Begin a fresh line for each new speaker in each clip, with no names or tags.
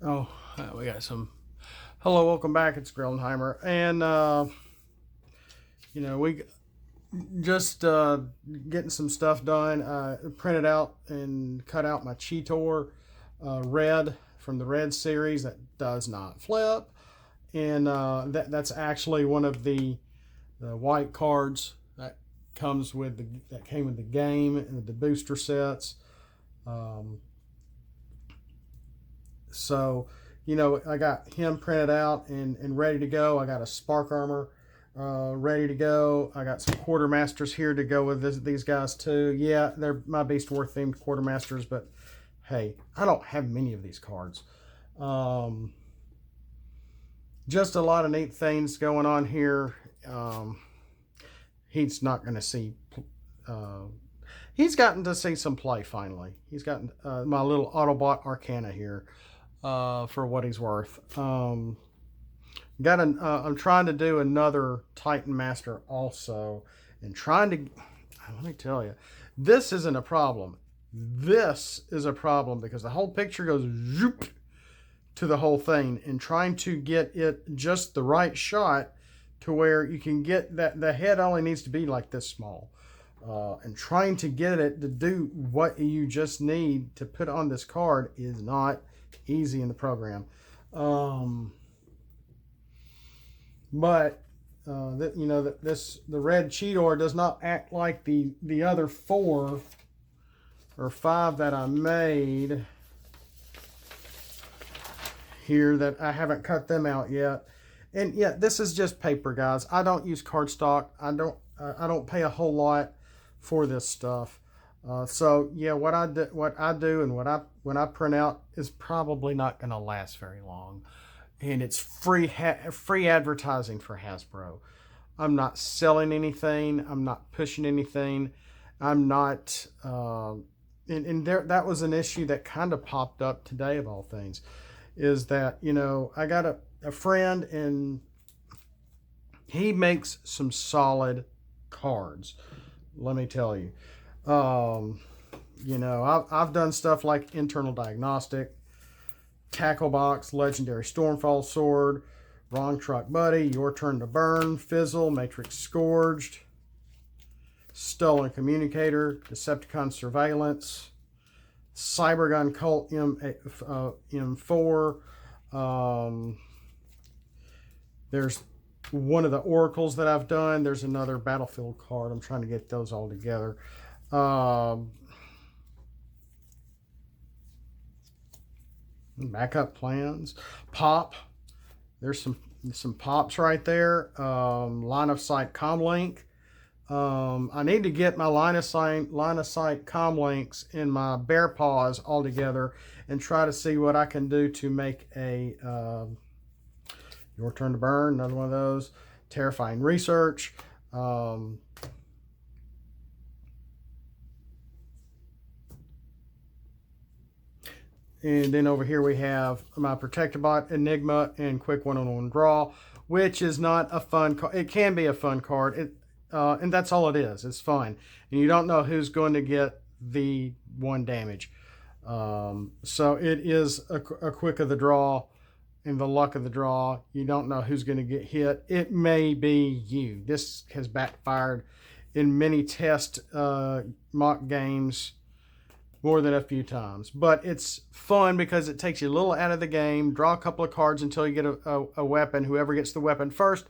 Oh, we got some. Hello, welcome back. It's Grillenheimer, and we just getting some stuff done. Printed out and cut out my Cheetor red from the red series that does not flip, and that's actually one of the white cards that that came with the game and the booster sets. Um, So, I got him printed out and ready to go. I got a Spark Armor ready to go. I got some Quartermasters here to go with these guys too. Yeah, they're my Beast War themed Quartermasters, but hey, I don't have many of these cards. Um, just a lot of neat things going on here. Um, he's not going to see. Uh, he's gotten to see some play finally. He's gotten my little Autobot Arcana here. For what he's worth. I'm trying to do another Titan Master also, and trying to. Let me tell you, this isn't a problem. This is a problem because the whole picture goes zoop to the whole thing, and trying to get it just the right shot to where you can get that the head only needs to be like this small. And trying to get it to do what you just need to put on this card is not easy in the program. But the red Cheetor does not act like the other 4 or 5 that I made here that I haven't cut them out yet. And yeah, this is just paper, guys. I don't use cardstock. I don't pay a whole lot for this stuff. So yeah, what I do, and when I print out is probably not going to last very long, and it's free advertising for Hasbro. I'm not selling anything. I'm not pushing anything. I'm not. And there that was an issue that kind of popped up today of all things, is that I got a friend and he makes some solid cards. Let me tell you. Um, I've done stuff like Internal Diagnostic, Tackle Box, Legendary Stormfall Sword, Wrong Truck Buddy, Your Turn to Burn, Fizzle, Matrix Scourged, Stolen Communicator, Decepticon Surveillance, Cybergun Cult M4. There's one of the Oracles that I've done. There's another Battlefield card. I'm trying to get those all together. Backup plans. Pop. There's some pops right there. Line of sight comlink. I need to get my line of sight comlinks in my bear paws all together and try to see what I can do to make a Your Turn to Burn, another one of those. Terrifying Research. And then over here we have my Protectobot, Enigma, and Quick One-on-One Draw, which is not a fun card. It can be a fun card, and that's all it is. It's fun. And you don't know who's going to get the 1 damage. So it is a quick of the draw and the luck of the draw. You don't know who's going to get hit. It may be you. This has backfired in many test mock games more than a few times, but it's fun because it takes you a little out of the game. Draw a couple of cards until you get a weapon. Whoever gets the weapon first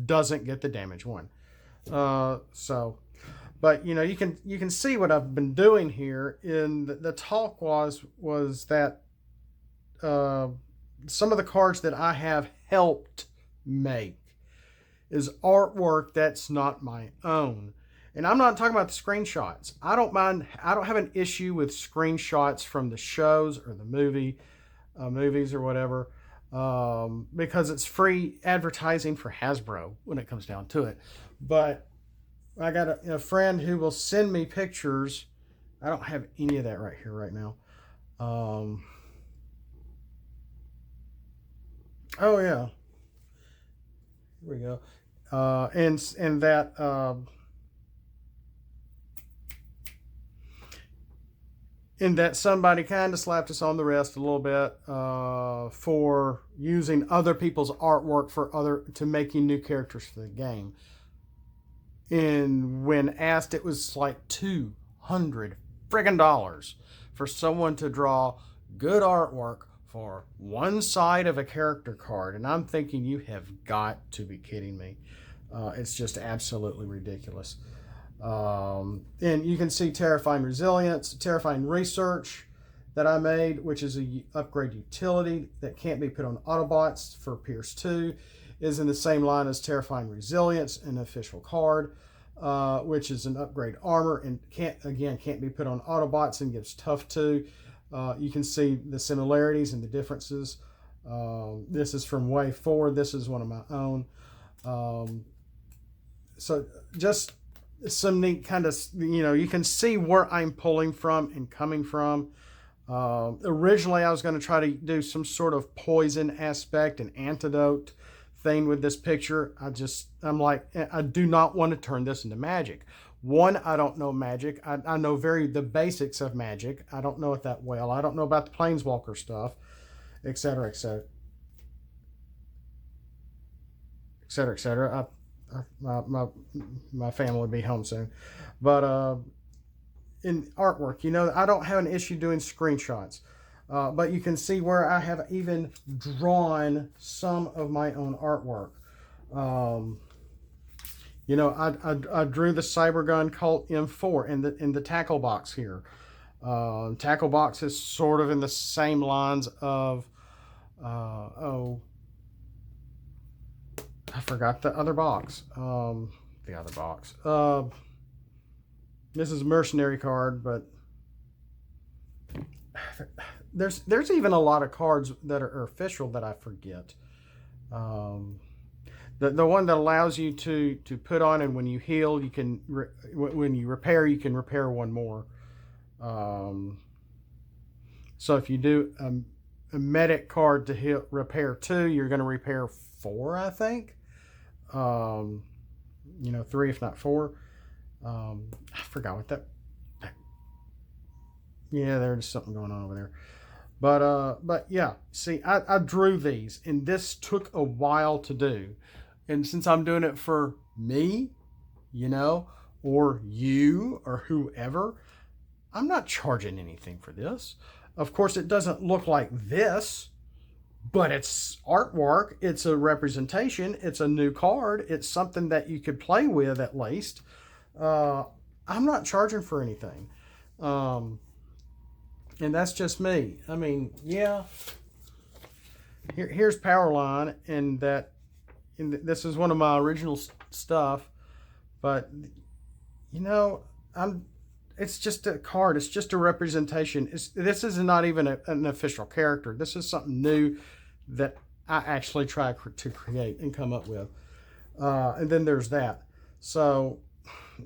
doesn't get the damage one. But you can see what I've been doing here. In the talk was that some of the cards that I have helped make is artwork that's not my own. And I'm not talking about the screenshots. I don't mind. I don't have an issue with screenshots from the shows or the movies or whatever, because it's free advertising for Hasbro when it comes down to it. But I got a friend who will send me pictures. I don't have any of that right here right now. Oh yeah, here we go. And that. in that somebody kind of slapped us on the wrist a little bit for using other people's artwork to making new characters for the game. And when asked, it was like $200 friggin' for someone to draw good artwork for one side of a character card. And I'm thinking, you have got to be kidding me. It's just absolutely ridiculous. And you can see Terrifying Resilience, Terrifying Research that I made, which is a upgrade utility that can't be put on Autobots for Pierce 2, is in the same line as Terrifying Resilience, an official card, which is an upgrade armor and can't be put on Autobots and gives Tough 2. You can see the similarities and the differences. This is from Wave 4. This is one of my own. So just some neat kind of, you can see where I'm pulling from and coming from. Originally, I was going to try to do some sort of poison aspect and antidote thing with this picture. I'm like, I do not want to turn this into magic. One, I don't know magic. I know the basics of magic. I don't know it that well. I don't know about the Planeswalker stuff, etc., etc., etc., etc. My family will be home soon. But in artwork, I don't have an issue doing screenshots. But you can see where I have even drawn some of my own artwork. I drew the Cybergun Cult M4 in the tackle box here. Tackle box is sort of in the same lines of, I forgot the other box. This is a mercenary card, but there's even a lot of cards that are official that I forget. The one that allows you to put on, and when you heal, you can when you repair, you can repair one more. So if you do a medic card to repair 2, you're going to repair 4, I think. 3 if not 4. I forgot what that. Yeah, there's something going on over there. But yeah, see, I drew these, and this took a while to do. And since I'm doing it for me, or you, or whoever, I'm not charging anything for this. Of course, it doesn't look like this, but it's artwork. It's a representation. It's a new card. It's something that you could play with at least. I'm not charging for anything. And that's just me. I mean, yeah. Here's Powerline, and this is one of my original stuff, but it's just a card. It's just a representation. This is not even an official character. This is something new that I actually tried to create and come up with. And then there's that. So,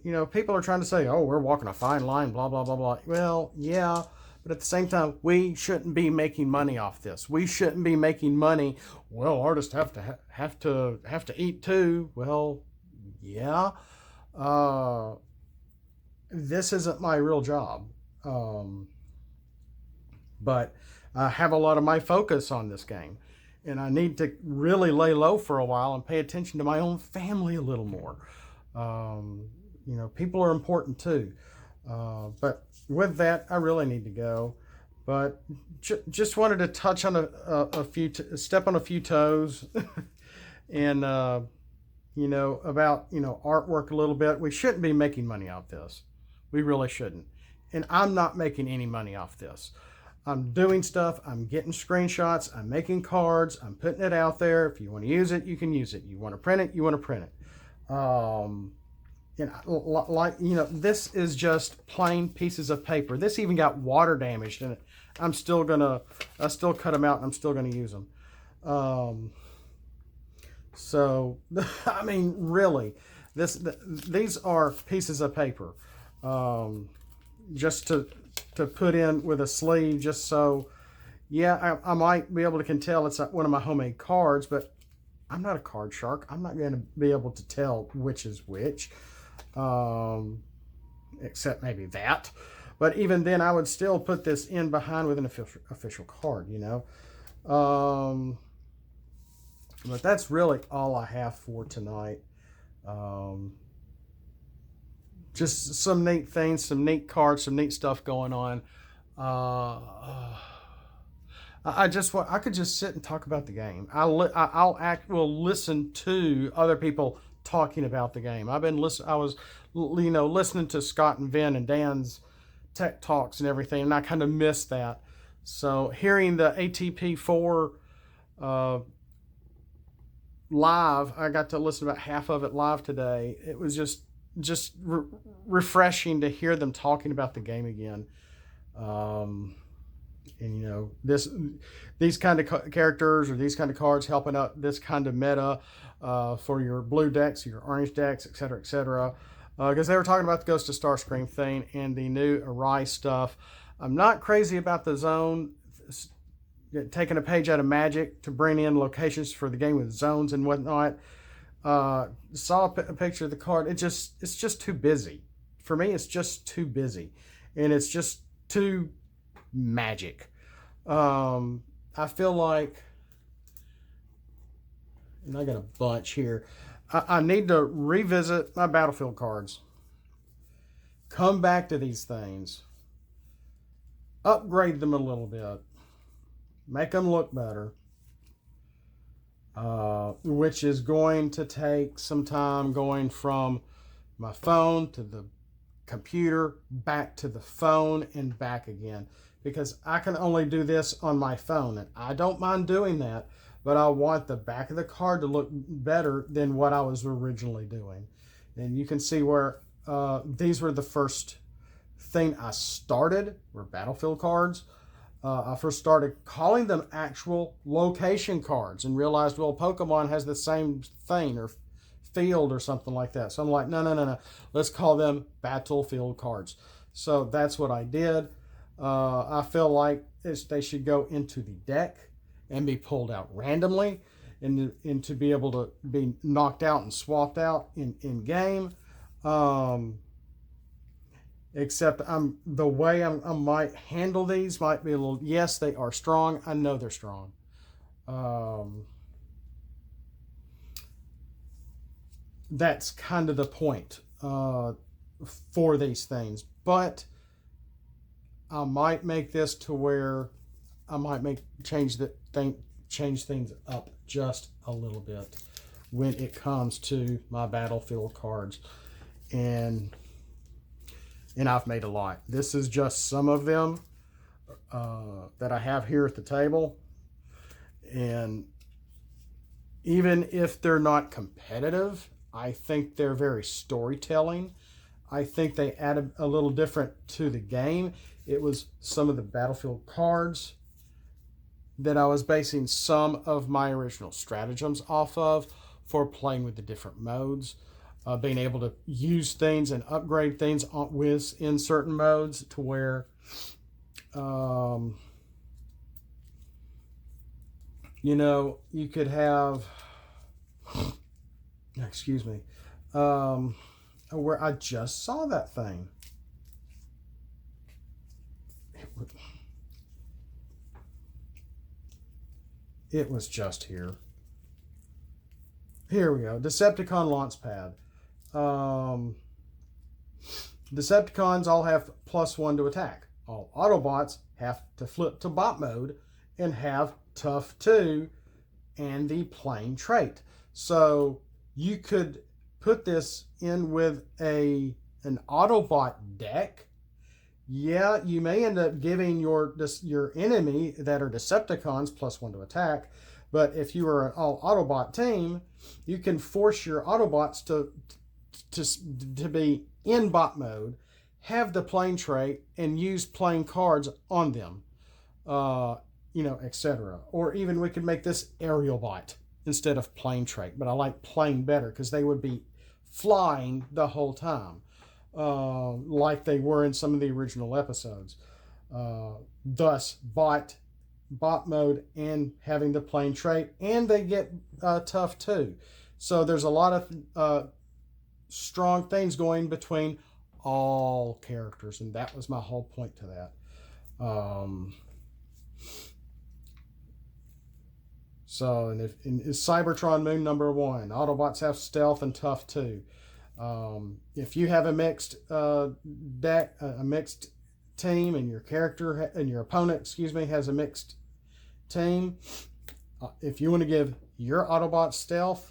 people are trying to say, oh, we're walking a fine line, blah, blah, blah, blah. Well, yeah. But at the same time, we shouldn't be making money off this. We shouldn't be making money. Well, artists have to eat too. Well, yeah. This isn't my real job. But I have a lot of my focus on this game, and I need to really lay low for a while and pay attention to my own family a little more. People are important too. But with that, I really need to go. But just wanted to touch on step on a few toes, and about artwork a little bit. We shouldn't be making money off this. We really shouldn't. And I'm not making any money off this. I'm doing stuff. I'm getting screenshots. I'm making cards. I'm putting it out there. If you want to use it, you can use it. You want to print it, you want to print it. This is just plain pieces of paper. This even got water damaged in it. I still cut them out, and I'm still gonna use them. So I mean, really, these are pieces of paper, just to put in with a sleeve, just so. Yeah, I might be able to tell it's one of my homemade cards, but I'm not a card shark. I'm not going to be able to tell which is which. Except maybe that. But even then, I would still put this in behind with an official card, you know. But that's really all I have for tonight. Just some neat things, some neat cards, some neat stuff going on. I could just sit and talk about the game. Will listen to other people talking about the game. I was, listening to Scott and Vin and Dan's tech talks and everything, and I kind of missed that. So hearing the ATP4 live, I got to listen to about half of it live today. It was just refreshing to hear them talking about the game again. And these kind of characters or these kind of cards helping out this kind of meta for your blue decks, your orange decks, etc., etc. Because they were talking about the Ghost of Starscream thing and the new Arise stuff. I'm not crazy about the zone, taking a page out of Magic to bring in locations for the game with zones and whatnot. Saw a picture of the card. It's just too busy. For me, it's just too busy. And it's just too Magic. I feel like, and I got a bunch here, I need to revisit my Battlefield cards. Come back to these things. Upgrade them a little bit. Make them look better. Which is going to take some time, going from my phone to the computer, back to the phone, and back again. Because I can only do this on my phone, and I don't mind doing that, but I want the back of the card to look better than what I was originally doing. And you can see where these were the first thing I started, were Battlefield cards. I first started calling them actual location cards and realized, well, Pokemon has the same thing, or field or something like that. So I'm like, no. Let's call them Battlefield cards. So that's what I did. I feel like they should go into the deck and be pulled out randomly and to be able to be knocked out and swapped out in game. Except the way I might handle these might be a little, yes, they are strong. I know they're strong. That's kind of the point for these things. But I might make this to where I might change things up just a little bit when it comes to my Battlefield cards. And I've made a lot. This is just some of them that I have here at the table. And even if they're not competitive, I think they're very storytelling. I think they added a little different to the game. It was some of the Battlefield cards that I was basing some of my original stratagems off of for playing with the different modes. Being able to use things and upgrade things in certain modes to where, you could have, excuse me, where I just saw that thing. It was just here. Here we go. Decepticon launch pad. Decepticons all have +1 to attack. All Autobots have to flip to bot mode and have tough 2 and the plain trait. So you could put this in with an Autobot deck. Yeah, you may end up giving your enemy that are Decepticons +1 to attack. But if you are an all Autobot team, you can force your Autobots to be in bot mode, have the plain trait, and use plain cards on them, etc. Or even we could make this aerial bot instead of plain trait. But I like plain better because they would be flying the whole time, like they were in some of the original episodes. Thus, bot mode and having the plain trait, and they get tough too. So there's a lot of strong things going between all characters, and that was my whole point to that. So, and is Cybertron Moon number 1. Autobots have stealth and tough too. If you have a mixed deck, a mixed team, and your character and your opponent, excuse me, has a mixed team, if you want to give your Autobot stealth,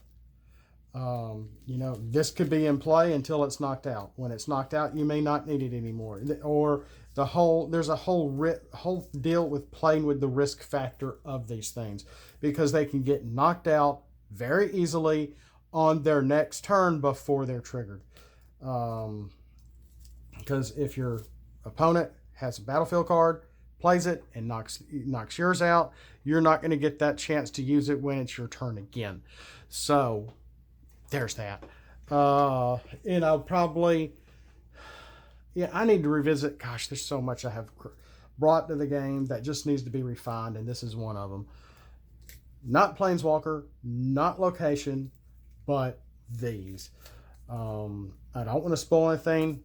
you know, this could be in play until it's knocked out. When it's knocked out, you may not need it anymore. Or there's a whole deal with playing with the risk factor of these things, because they can get knocked out very easily on their next turn before they're triggered. Because if your opponent has a battlefield card, plays it, and knocks yours out, you're not going to get that chance to use it when it's your turn again. So there's that. And I'll probably, I need to revisit. Gosh, there's so much I have brought to the game that just needs to be refined, and this is one of them. Not Planeswalker, not location, but these. I don't want to spoil anything,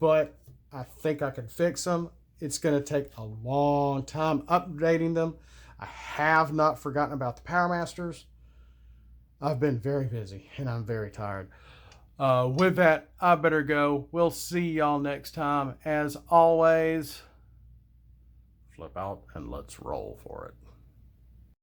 but I think I can fix them. It's going to take a long time updating them. I have not forgotten about the Power Masters. I've been very busy, and I'm very tired. With that, I better go. We'll see y'all next time. As always, flip out and let's roll for it.